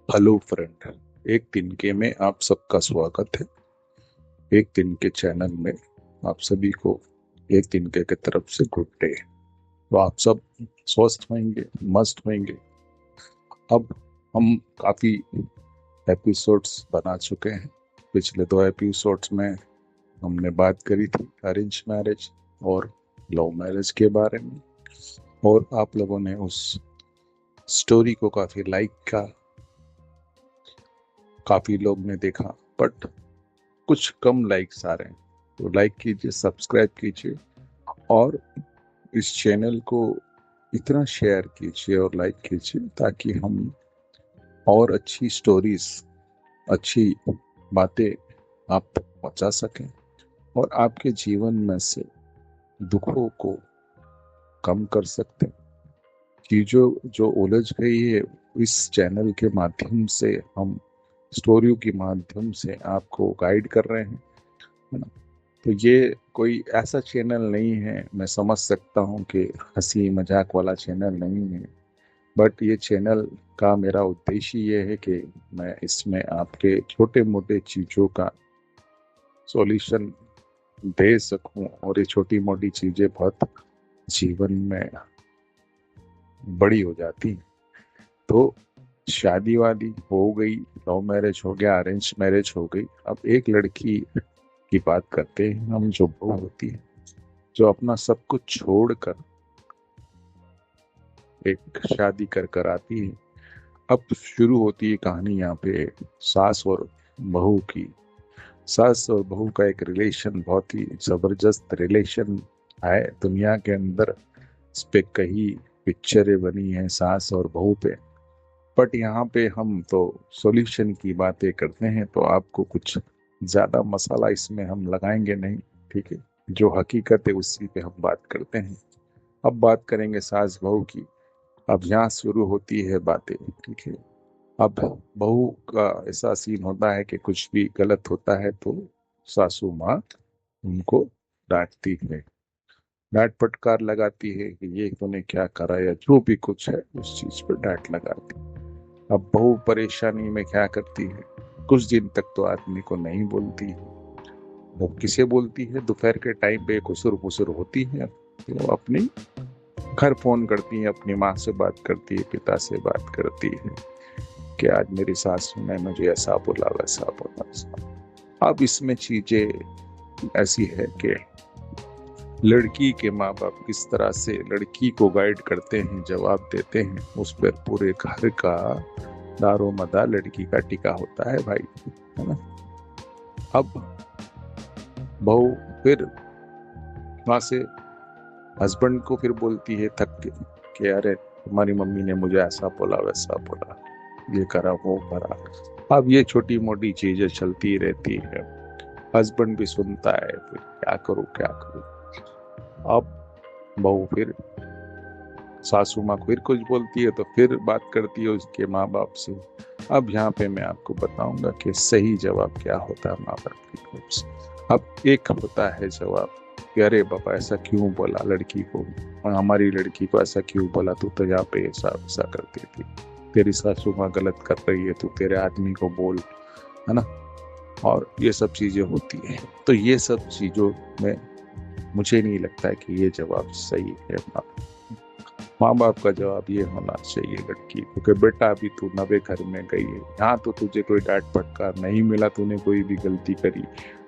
Hello friend. एक तिनके में आप सबका स्वागत है। एक तिनके चैनल में आप सभी को एक तिनके की तरफ से गुड डे। तो आप सब स्वस्थ होंगे, मस्त होंगे। अब हम काफी एपिसोड्स बना चुके हैं। पिछले 2 एपिसोड्स में हमने बात करी थी अरेंज मैरिज और लव मैरिज के बारे में, और आप लोगों ने उस स्टोरी को काफी लाइक किया, काफी लोग ने देखा, बट कुछ कम लाइक्स आ रहे हैं। तो लाइक कीजिए, सब्सक्राइब कीजिए, और इस चैनल को इतना शेयर कीजिए और लाइक कीजिए ताकि हम और अच्छी स्टोरीज, अच्छी बातें आप तक पहुंचा सकें और आपके जीवन में से दुखों को कम कर सकते हैं। चीजों जो उलझ गई है, इस चैनल के माध्यम से हम स्टोरियों के माध्यम से आपको गाइड कर रहे हैं, है ना। तो ये कोई ऐसा चैनल नहीं है, मैं समझ सकता हूँ कि हंसी मजाक वाला चैनल नहीं है, बट ये चैनल का मेरा उद्देश्य ये है कि मैं इसमें आपके छोटे मोटे चीज़ों का सॉल्यूशन दे सकूं, और ये छोटी मोटी चीज़ें बहुत जीवन में बड़ी हो जाती हैं। तो शादी वादी हो गई, लव मैरिज हो गया, अरेंज मैरिज हो गई, अब एक लड़की की बात करते हैं हम, जो बहू होती है, जो अपना सब कुछ छोड़कर एक शादी कर कर आती है। अब शुरू होती है कहानी यहाँ पे सास और बहू की। सास और बहू का एक रिलेशन, बहुत ही जबरदस्त रिलेशन है दुनिया के अंदर। इस पे कई पिक्चरें बनी हैं सास और बहू पे, बट यहाँ पे हम तो सॉल्यूशन की बातें करते हैं, तो आपको कुछ ज्यादा मसाला इसमें हम लगाएंगे नहीं, ठीक है। जो हकीकत है उसी पे हम बात करते हैं। अब बात करेंगे सास बहू की। अब यहाँ शुरू होती है बातें, ठीक है। अब बहू का ऐसा सीन होता है कि कुछ भी गलत होता है तो सासू माँ उनको डांटती है, डांट फटकार लगाती है कि ये तूने क्या करा, या जो भी कुछ है उस चीज पर डांट लगाती है। अब बहू परेशानी में क्या करती है, कुछ दिन तक तो आदमी को नहीं बोलती है। वो किसे बोलती है, दोपहर के टाइम पे खुसुर फुसुर होती है तो अपनी घर फोन करती है, अपनी माँ से बात करती है, पिता से बात करती है कि आज मेरी सासू ने मुझे ऐसा बोला, वैसा बोला, ऐसा। अब इसमें चीजें ऐसी है कि लड़की के माँ बाप किस तरह से लड़की को गाइड करते हैं, जवाब देते हैं, उस पर पूरे घर का दारो मदार लड़की का टिका होता है भाई, है ना। अब बहू फिर वहां से हस्बैंड को फिर बोलती है थक के कि अरे तुम्हारी मम्मी ने मुझे ऐसा बोला, वैसा बोला, ये करा, वो करा। अब ये छोटी मोटी चीजें चलती रहती है। हस्बैंड भी सुनता है, फिर क्या करूं क्या करूं। अब बहू फिर सासू माँ फिर कुछ बोलती है तो फिर बात करती है उसके माँ बाप से। अब यहाँ पे मैं आपको बताऊंगा कि सही जवाब क्या होता है माँ बाप की तरफ से। अब एक होता है जवाब कि अरे बाबा ऐसा क्यों बोला लड़की को, और हमारी लड़की को ऐसा क्यों बोला, तू तो यहाँ पे ऐसा ऐसा करती थी, तेरी सासू माँ गलत कर रही है, तू तेरे आदमी को बोल, है ना। और ये सब चीजें होती है। तो ये सब चीजों में मुझे नहीं लगता है कि ये जवाब सही है। माँ बाप का जवाब ये होना चाहिए लड़की को कि बेटा अभी तू नवे घर में गई है, यहाँ तो तुझे कोई डांट फटकार नहीं मिला, तूने कोई भी गलती करी,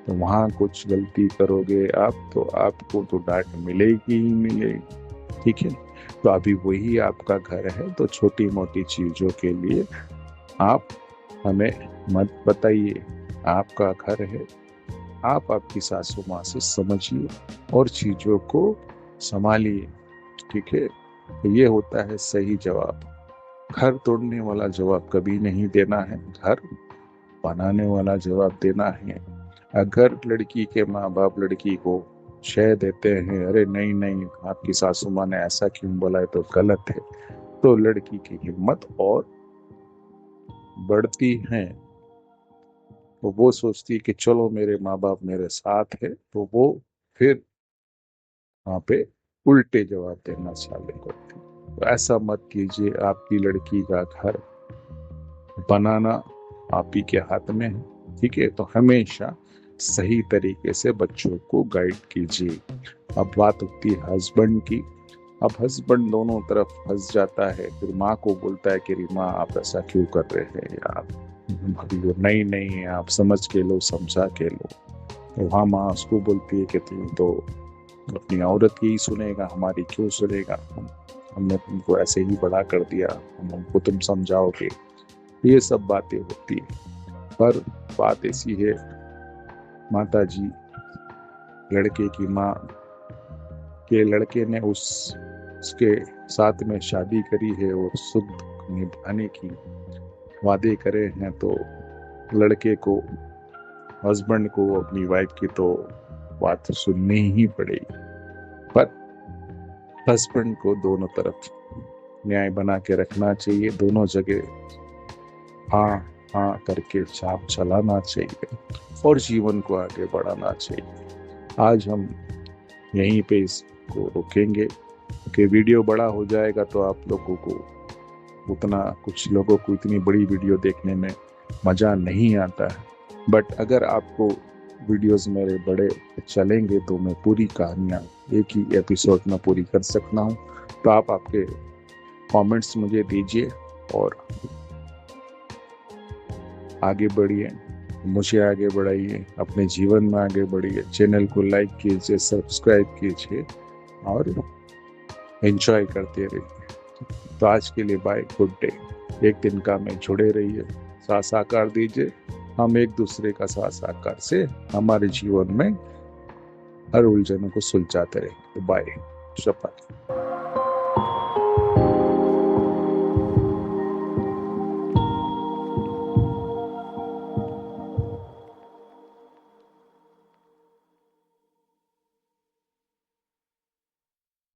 तो वहां कुछ गलती करोगे आप तो आपको तो डांट मिलेगी ही मिलेगी, ठीक है। तो अभी वही आपका घर है, तो छोटी मोटी चीजों के लिए आप हमें मत बताइए। आपका घर है, आप आपकी सासू माँ से समझिए और चीजों को संभालिए, ठीक है। तो ये होता है सही जवाब। घर तोड़ने वाला जवाब कभी नहीं देना है, घर बनाने वाला जवाब देना है। अगर लड़की के माँ बाप लड़की को शह देते हैं, अरे नहीं नहीं आपकी सासू माँ ने ऐसा क्यों बोला है तो गलत है, तो लड़की की हिम्मत और बढ़ती है। तो वो सोचती है कि चलो मेरे माँ बाप मेरे साथ है, तो वो फिर वहां पे उल्टे जवाब देना चालू करती है। तो ऐसा मत कीजिए, आपकी लड़की का घर बनाना आप ही के हाथ में है। ठीक है, तो हमेशा सही तरीके से बच्चों को गाइड कीजिए। अब बात होती है हस्बैंड की। अब हस्बैंड दोनों तरफ फंस जाता है, फिर माँ को बोलता है कि माँ आप ऐसा क्यों कर रहे हैं यार, अभी वो नहीं नहीं आप समझ के लो, समझा के लो। तो वहाँ माँ उसको बोलती है कि तुम तो अपनी औरत की ही सुनेगा, हमारी क्यों सुनेगा, हमने तुमको ऐसे ही बड़ा कर दिया, हमको तुम समझाओगे। ये सब बातें होती है। पर बात ऐसी है, माता जी लड़के की माँ के लड़के ने उसके साथ में शादी करी है और सुख निभाने की वादे करे हैं, तो लड़के को, हस्बैंड को अपनी वाइफ की तो बात सुननी ही पड़ेगी। पर हस्बैंड को दोनों तरफ न्याय बना के रखना चाहिए, दोनों जगह हाँ हाँ करके चाप चलाना चाहिए और जीवन को आगे बढ़ाना चाहिए। आज हम यहीं पे इसको रोकेंगे, कि वीडियो बड़ा हो जाएगा तो आप लोगों को उतना, कुछ लोगों को इतनी बड़ी वीडियो देखने में मज़ा नहीं आता है। बट अगर आपको वीडियोस मेरे बड़े चलेंगे तो मैं पूरी कहानियाँ एक ही एपिसोड में पूरी कर सकता हूँ। तो आप आपके कमेंट्स मुझे दीजिए और आगे बढ़िए, मुझे आगे बढ़ाइए, अपने जीवन में आगे बढ़िए। चैनल को लाइक कीजिए, सब्सक्राइब कीजिए और एंजॉय करते रहिए। तो आज के लिए बाय, गुड डे। एक दिन का में जुड़े रहिए, साथ साकार दीजिए, हम एक दूसरे का साथ साकार से हमारे जीवन में हर उलझनों को सुलझाते रहेंगे। बाय, शपथ।